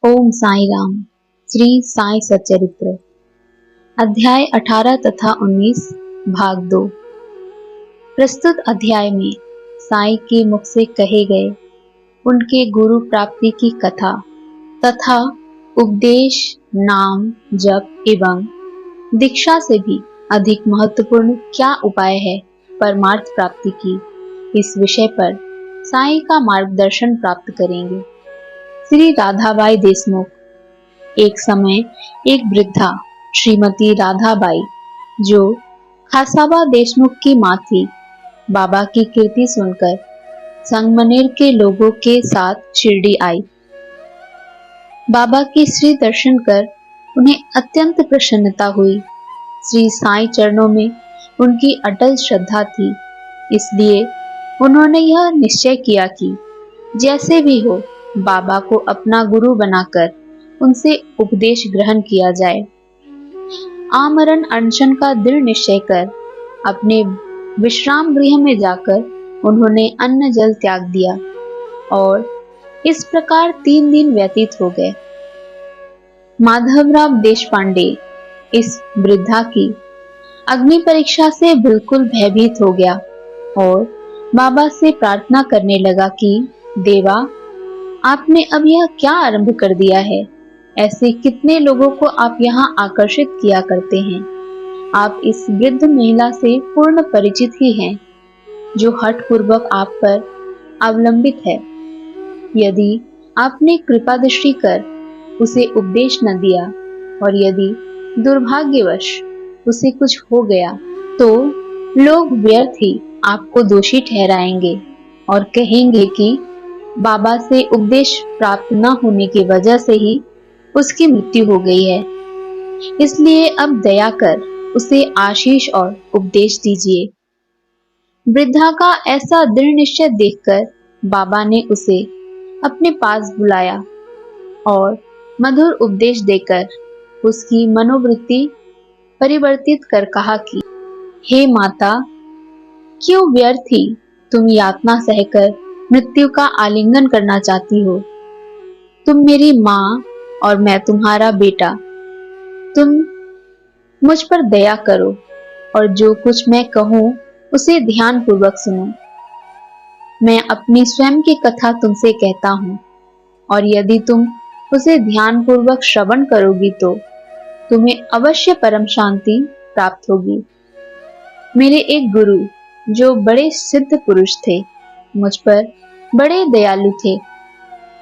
ओम साई राम। श्री साई सच्चरित्र अध्याय 18 तथा 19 भाग 2। प्रस्तुत अध्याय में साई के मुख से कहे गए उनके गुरु प्राप्ति की कथा तथा उपदेश, नाम जप एवं दीक्षा से भी अधिक महत्वपूर्ण क्या उपाय है परमार्थ प्राप्ति की, इस विषय पर साई का मार्गदर्शन प्राप्त करेंगे। श्री राधाबाई देशमुख। एक समय एक वृद्धा श्रीमती राधाबाई, जो खासाबा देशमुख की मां थी, बाबा की कीर्ति सुनकर संगमनेर के लोगों के साथ शिरडी आई। बाबा के श्री दर्शन कर उन्हें अत्यंत प्रसन्नता हुई। श्री साईं चरणों में उनकी अटल श्रद्धा थी, इसलिए उन्होंने यह निश्चय किया कि जैसे भी हो बाबा को अपना गुरु बनाकर उनसे उपदेश ग्रहण किया जाए। आमरण अनशन का दृढ़ निश्चय कर अपने विश्राम गृह में जाकर उन्होंने अन्न जल त्याग दिया और इस प्रकार 3 दिन व्यतीत हो गए। माधवराव देशपांडे इस वृद्धा की अग्नि परीक्षा से बिल्कुल भयभीत हो गया और बाबा से प्रार्थना करने लगा कि देवा, आपने अब यह क्या आरंभ कर दिया है? ऐसे कितने लोगों को आप यहाँ आकर्षित किया करते हैं। आप इस वृद्ध महिला से पूर्ण परिचित ही हैं, जो हठ पूर्वक आप पर अवलंबित है। यदि आपने कृपा दृष्टि कर उसे उपदेश न दिया और यदि दुर्भाग्यवश उसे कुछ हो गया, तो लोग व्यर्थ ही आपको दोषी ठहराएंगे और कहेंगे कि बाबा से उपदेश प्राप्त न होने की वजह से ही उसकी मृत्यु हो गई है। इसलिए अब दया कर उसे आशीष और उपदेश दीजिए। वृद्धा का ऐसा दृढ़ निश्चय देखकर बाबा ने उसे अपने पास बुलाया और मधुर उपदेश देकर उसकी मनोवृत्ति परिवर्तित कर कहा कि हे माता, क्यों व्यर्थ ही तुम यातना सहकर मृत्यु का आलिंगन करना चाहती हो। तुम मेरी माँ और मैं तुम्हारा बेटा। तुम मुझ पर दया करो और जो कुछ मैं कहूँ उसे ध्यान पूर्वक सुनो। मैं अपनी स्वयं की कथा तुमसे कहता हूँ और यदि तुम उसे ध्यान पूर्वक श्रवण करोगी तो तुम्हें अवश्य परम शांति प्राप्त होगी। मेरे एक गुरु, जो बड़े सिद्ध पुरुष थे, मुझ पर बड़े दयालु थे।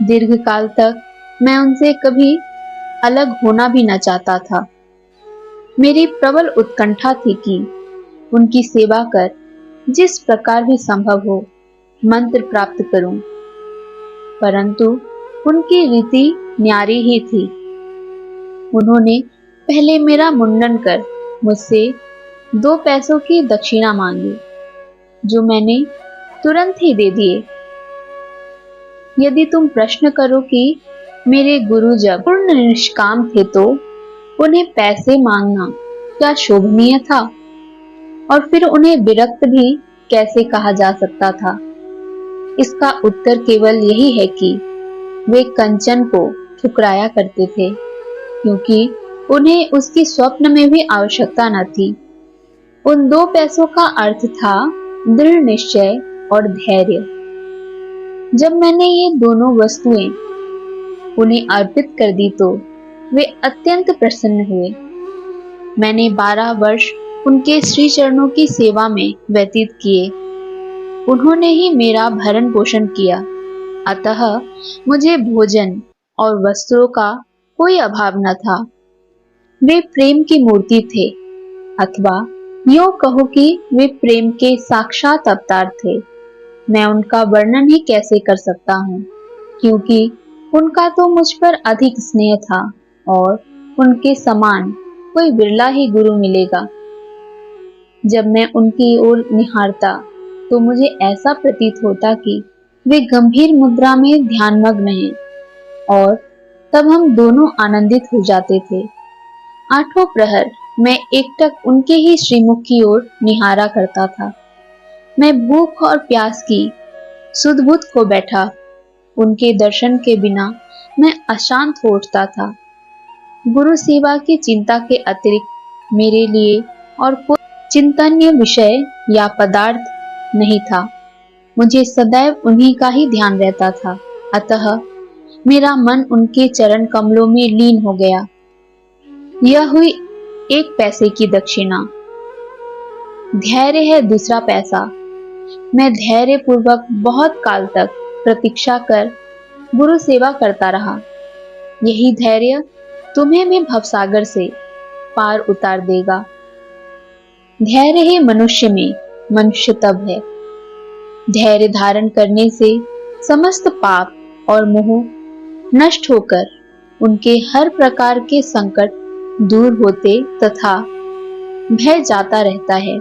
दीर्घ काल तक मैं उनसे कभी अलग होना भी न चाहता था। मेरी प्रबल उत्कंठा थी कि उनकी सेवा कर जिस प्रकार भी संभव हो मंत्र प्राप्त करूं, परंतु उनकी रीति न्यारी ही थी। उन्होंने पहले मेरा मुंडन कर मुझसे 2 पैसों की दक्षिणा मांगी, जो मैंने तुरंत ही दे दिए। यदि तुम प्रश्न करो कि मेरे गुरु जब पूर्ण निष्काम थे तो उन्हें पैसे मांगना क्या शोभनीय था, और फिर उन्हें विरक्त भी कैसे कहा जा सकता था? इसका उत्तर केवल यही है कि वे कंचन को ठुकराया करते थे, क्योंकि उन्हें उसकी स्वप्न में भी आवश्यकता न थी। उन 2 पैसों का अर्थ था दृढ़ निश्चय और धैर्य। जब मैंने ये दोनों वस्तुएं उन्हें अर्पित कर दी तो वे अत्यंत प्रसन्न हुए। मैंने 12 वर्ष उनके श्री चरणों की सेवा में व्यतीत किए। उन्होंने ही मेरा भरण पोषण किया, अतः मुझे भोजन और वस्त्रों का कोई अभाव न था। वे प्रेम की मूर्ति थे, अथवा यूं कहो कि वे प्रेम के साक्षात अवतार थे। मैं उनका वर्णन ही कैसे कर सकता हूँ, क्योंकि उनका तो मुझ पर अधिक स्नेह था और उनके समान कोई बिरला ही गुरु मिलेगा। जब मैं उनकी ओर निहारता तो मुझे ऐसा प्रतीत होता कि वे गंभीर मुद्रा में ध्यानमग्न हैं, और तब हम दोनों आनंदित हो जाते थे। 8 प्रहर मैं एकटक उनके ही श्रीमुख की ओर निहारा करता था। मैं भूख और प्यास की सुध-बुध को बैठा। उनके दर्शन के बिना मैं अशांत हो उठता था। गुरु सेवा की चिंता के अतिरिक्त मेरे लिए और कोई चिंतनीय विषय या पदार्थ नहीं था। मुझे सदैव उन्हीं का ही ध्यान रहता था, अतः मेरा मन उनके चरण कमलों में लीन हो गया। यह हुई 1 पैसे की दक्षिणा। धैर्य है दूसरा पैसा। मैं धैर्य पूर्वक बहुत काल तक प्रतीक्षा कर गुरु सेवा करता रहा। यही धैर्य तुम्हें भी भवसागर से पार उतार देगा। धैर्य है मनुष्य में, मनुष्य तब है। धैर्य धारण करने से समस्त पाप और मोह नष्ट होकर उनके हर प्रकार के संकट दूर होते तथा भय जाता रहता है।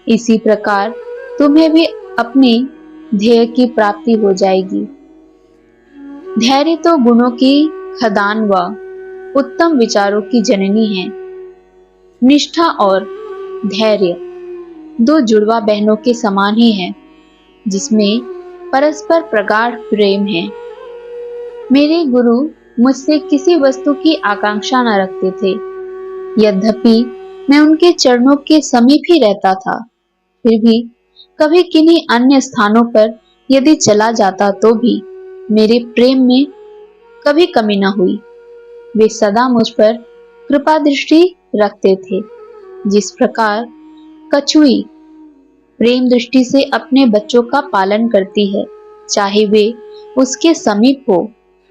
इसी प्रकार तुम्हें भी अपने ध्येय की प्राप्ति हो जाएगी। धैर्य तो गुणों की खदान व उत्तम विचारों की जननी है। निष्ठा और धैर्य 2 जुड़वा बहनों के समान ही है, जिसमें परस्पर प्रगाढ़ प्रेम है। मेरे गुरु मुझसे किसी वस्तु की आकांक्षा न रखते थे। यद्यपि मैं उनके चरणों के समीप ही रहता था, फिर भी कभी किन्हीं अन्य स्थानों पर यदि चला जाता तो भी मेरे प्रेम में कभी कमी न हुई। वे सदा मुझ पर कृपा दृष्टि रखते थे। जिस प्रकार कछुई प्रेम दृष्टि से अपने बच्चों का पालन करती है, चाहे वे उसके समीप हो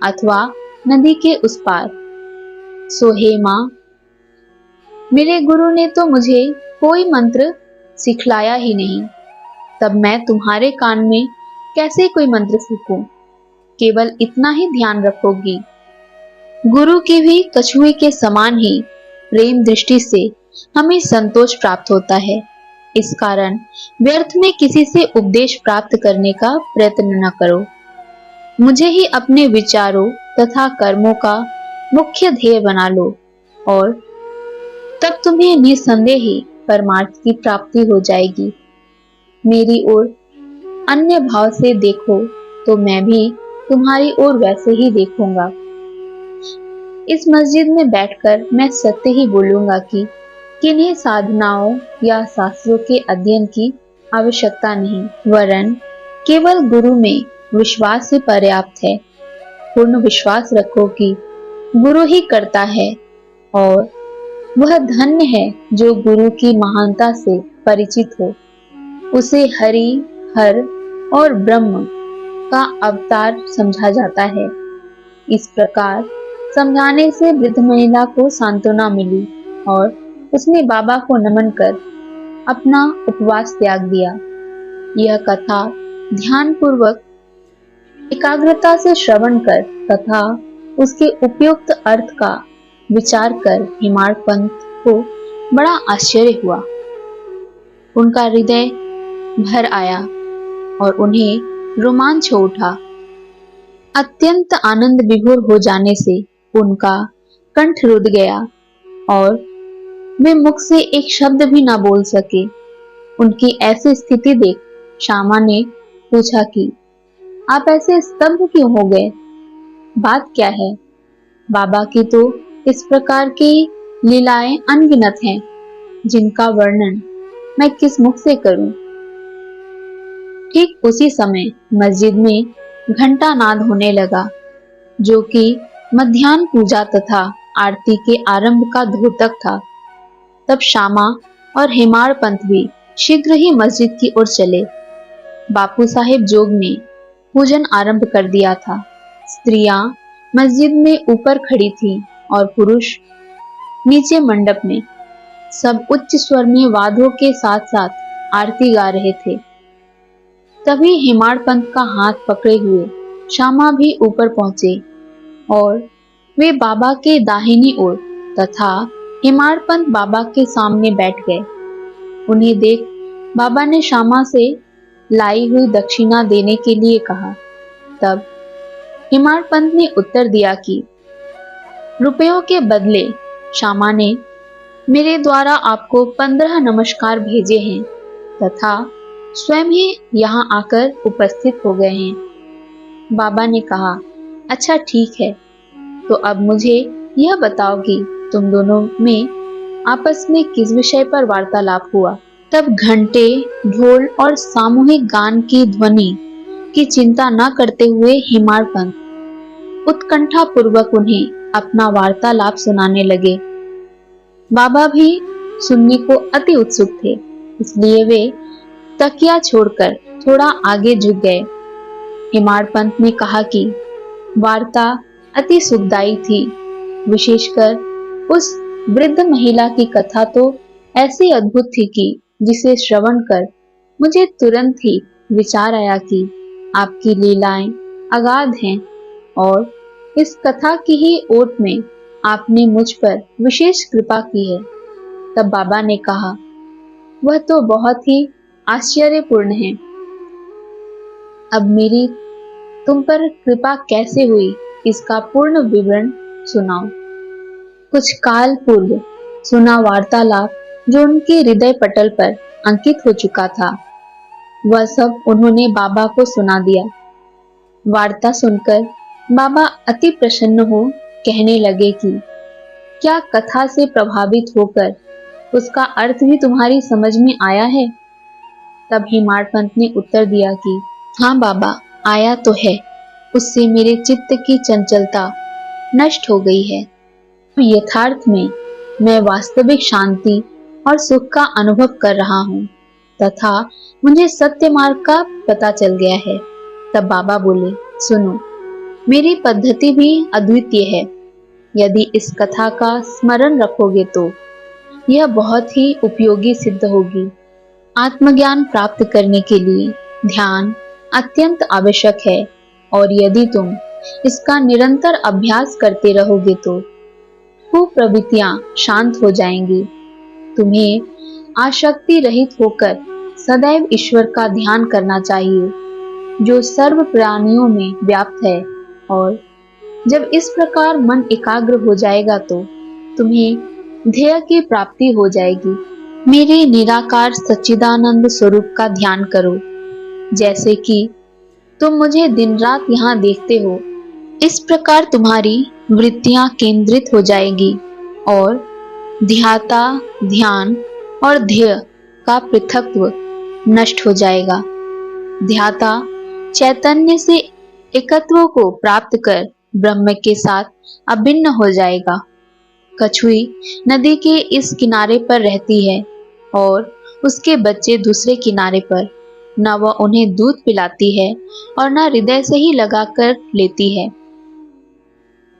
अथवा नदी के उस पार, सो हे मां, मेरे गुरु ने तो मुझे कोई मंत्र सिखलाया ही नहीं, तब मैं तुम्हारे कान में कैसे कोई मंत्र फूंकूं? केवल इतना ही ध्यान रखोगी। गुरु की भी कछुए के समान ही प्रेम दृष्टि से हमें संतोष प्राप्त होता है। इस कारण व्यर्थ में किसी से उपदेश प्राप्त करने का प्रयत्न न करो। मुझे ही अपने विचारों तथा कर्मों का मुख्य ध्येय बना लो और तब तुम्हें निसंदेह ही परमार्थ की प्राप्ति हो जाएगी। मेरी ओर अन्य भाव से देखो तो मैं भी तुम्हारी ओर वैसे ही देखूंगा। इस मस्जिद में बैठकर मैं सत्य ही बोलूंगा कि किन्हीं साधनाओं या शास्त्रों के अध्ययन की आवश्यकता नहीं, वरन केवल गुरु में विश्वास से पर्याप्त है। पूर्ण विश्वास रखो कि गुरु ही करता है और वह धन्य है जो गुरु की महानता से परिचित हो। उसे हरि, हर और ब्रह्म का अवतार समझा जाता है। इस प्रकार समझाने से वृद्ध महिला को सांत्वना मिली और उसने बाबा को नमन कर अपना उपवास त्याग दिया। यह कथा ध्यान पूर्वक एकाग्रता से श्रवण कर तथा उसके उपयुक्त अर्थ का विचार कर हेमाड़ पंत को बड़ा आश्चर्य हुआ। उनका हृदय भर आया और उन्हें रोमांच हो उठा। अत्यंत आनंद विभोर हो जाने से उनका कंठ रुध गया और वे मुख से एक शब्द भी ना बोल सके। उनकी ऐसी स्थिति देख श्यामा ने पूछा कि आप ऐसे स्तब्ध क्यों हो गए? बात क्या है? बाबा की तो इस प्रकार की लीलाएं अनगिनत हैं, जिनका वर्णन मैं किस मुख से करूं? ठीक उसी समय मस्जिद में घंटा नाद होने लगा, जो कि मध्याह्न पूजा तथा आरती के आरंभ का द्योतक था। तब श्यामा और हेमाड़ पंत भी शीघ्र ही मस्जिद की ओर चले। बापू साहेब जोग ने पूजन आरंभ कर दिया था। स्त्रियां मस्जिद में ऊपर खड़ी थीं और पुरुष नीचे मंडप में। सब उच्च स्वर में वाद्यों के साथ साथ आरती गा रहे थे। तभी हेमाड़ पंत का हाथ पकड़े हुए श्यामा भी ऊपर पहुंचे और वे बाबा के दाहिनी ओर तथा हेमाड़ पंत बाबा के सामने बैठ गए। उन्हें देख बाबा ने श्यामा से लाई हुई दक्षिणा देने के लिए कहा। तब हेमाड़ पंत ने उत्तर दिया कि रुपयों के बदले श्यामा ने मेरे द्वारा आपको 15 नमस्कार भेजे हैं तथा स्वयं ही यहाँ आकर उपस्थित हो गए हैं। बाबा ने कहा, अच्छा ठीक है, तो अब मुझे यह बताओ कि तुम दोनों में आपस में किस विषय पर वार्तालाप हुआ। तब घंटे, ढोल और सामूहिक गान की ध्वनि की चिंता न करते हुए हेमाडपंत उत्कंठा पूर्वक उन्हें अपना वार्तालाप सुनाने लगे। बाबा भी सुनने को अति उत्सुक थे, इसलिए वे तकिया छोड़कर थोड़ा आगे झुक गए। हेमाडपंत ने कहा कि वार्ता अति सुखदायी थी, विशेषकर उस वृद्ध महिला की कथा तो ऐसी अद्भुत थी कि जिसे श्रवण कर मुझे तुरंत ही विचार आया कि आपकी लीलाएं अगाध हैं और इस कथा की ही ओट में आपने मुझ पर विशेष कृपा की है। तब बाबा ने कहा, वह तो बहुत ही आश्चर्यपूर्ण है। अब मेरी तुम पर कृपा कैसे हुई, इसका पूर्ण विवरण सुनाओ। कुछ काल पूर्व सुना वार्तालाप जो उनके हृदय पटल पर अंकित हो चुका था, वह सब उन्होंने बाबा को सुना दिया। वार्ता सुनकर बाबा अति प्रसन्न हो कहने लगे कि क्या कथा से प्रभावित होकर उसका अर्थ भी तुम्हारी समझ में आया है। तब हेमाडपंत ने उत्तर दिया कि हाँ बाबा, आया तो है, उससे मेरे चित्त की चंचलता नष्ट हो गई है। यथार्थ में मैं वास्तविक शांति और सुख का अनुभव कर रहा हूँ तथा मुझे सत्य मार्ग का पता चल गया है। तब बाबा बोले, सुनो, मेरी पद्धति भी अद्वितीय है। यदि इस कथा का स्मरण रखोगे तो यह बहुत ही उपयोगी सिद्ध होगी। आत्मज्ञान प्राप्त करने के लिए ध्यान अत्यंत आवश्यक है और यदि तुम इसका निरंतर अभ्यास करते रहोगे तो कुप्रवृत्तियां शांत हो जाएंगी। तुम्हें आसक्ति रहित होकर सदैव ईश्वर का ध्यान करना चाहिए, जो सर्व प्राणियों में व्याप्त है। और जब इस प्रकार मन एकाग्र हो जाएगा तो तुम्हें ध्येय की प्राप्ति हो जाएगी। मेरे निराकार सच्चिदानंद स्वरूप का ध्यान करो, जैसे कि तुम मुझे दिन रात यहाँ देखते हो। इस प्रकार तुम्हारी वृत्तियां केंद्रित हो जाएगी और ध्याता, ध्यान और ध्येय का पृथकत्व नष्ट हो जाएगा। ध्याता चैतन्य से एकत्व को प्राप्त कर ब्रह्म के साथ अभिन्न हो जाएगा। कछुई नदी के इस किनारे पर रहती है और उसके बच्चे दूसरे किनारे पर। न वह उन्हें दूध पिलाती है और न हृदय से ही लगाकर लेती है,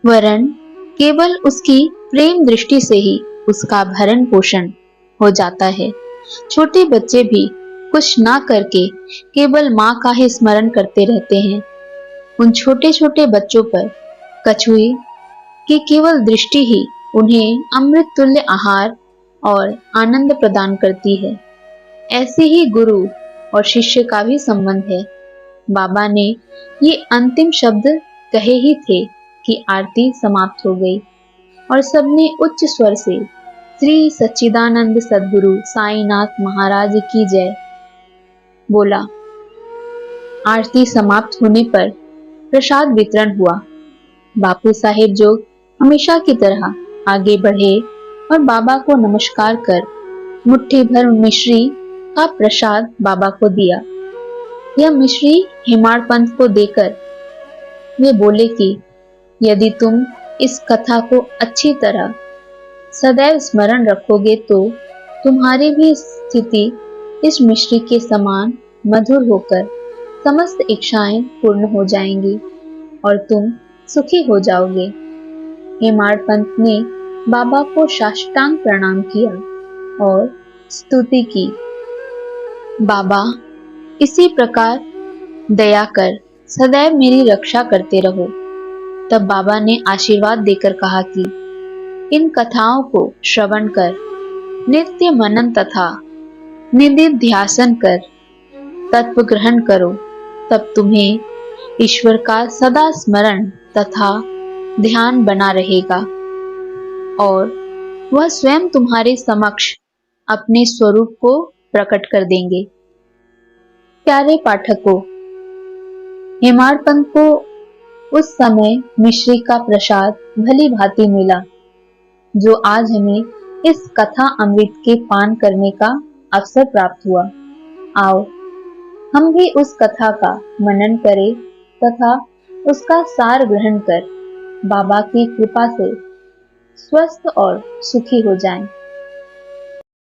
वरन केवल उसकी प्रेम दृष्टि से ही उसका भरण पोषण हो जाता है। छोटे बच्चे भी कुछ ना करके केवल माँ का ही स्मरण करते रहते हैं। उन छोटे छोटे बच्चों पर कछुई की केवल दृष्टि ही उन्हें अमृत तुल्य आहार और आनंद प्रदान करती है। ऐसे ही गुरु और शिष्य का भी संबंध है। बाबा ने ये अंतिम शब्द कहे ही थे कि आरती समाप्त हो गई और सबने उच्च स्वर से श्री सच्चिदानंद सद्गुरु साईनाथ महाराज की जय बोला। आरती समाप्त होने पर प्रसाद वितरण हुआ। बापू साहेब जो हमेशा की तरह आगे बढ़े और बाबा को नमस्कार कर मुट्ठी भर मिश्री का प्रसाद बाबा को दिया। यह मिश्री हेमाडपंत को देकर वे बोले कि यदि तुम इस कथा को अच्छी तरह सदैव स्मरण रखोगे तो तुम्हारी भी स्थिति इस मिश्री के समान मधुर होकर समस्त इच्छाएं पूर्ण हो जाएंगी और तुम सुखी हो जाओगे। हेमाडपंत ने बाबा को साष्टांग प्रणाम किया और स्तुति की। बाबा, इसी प्रकार दया कर सदैव मेरी रक्षा करते रहो। तब बाबा ने आशीर्वाद देकर कहा कि इन कथाओं को श्रवण कर नित्य मनन तथा निधिध्यासन कर तत्व ग्रहण करो, तब तुम्हें ईश्वर का सदा स्मरण तथा ध्यान बना रहेगा और वह स्वयं तुम्हारे समक्ष अपने स्वरूप को प्रकट कर देंगे। प्यारे पाठकों, हेमाडपंत को उस समय मिश्री का प्रसाद भली भांति मिला, जो आज हमें इस कथा अमृत के पान करने का अवसर प्राप्त हुआ। आओ हम भी उस कथा का मनन करें तथा उसका सार ग्रहण कर बाबा की कृपा से स्वस्थ और सुखी हो जाएं।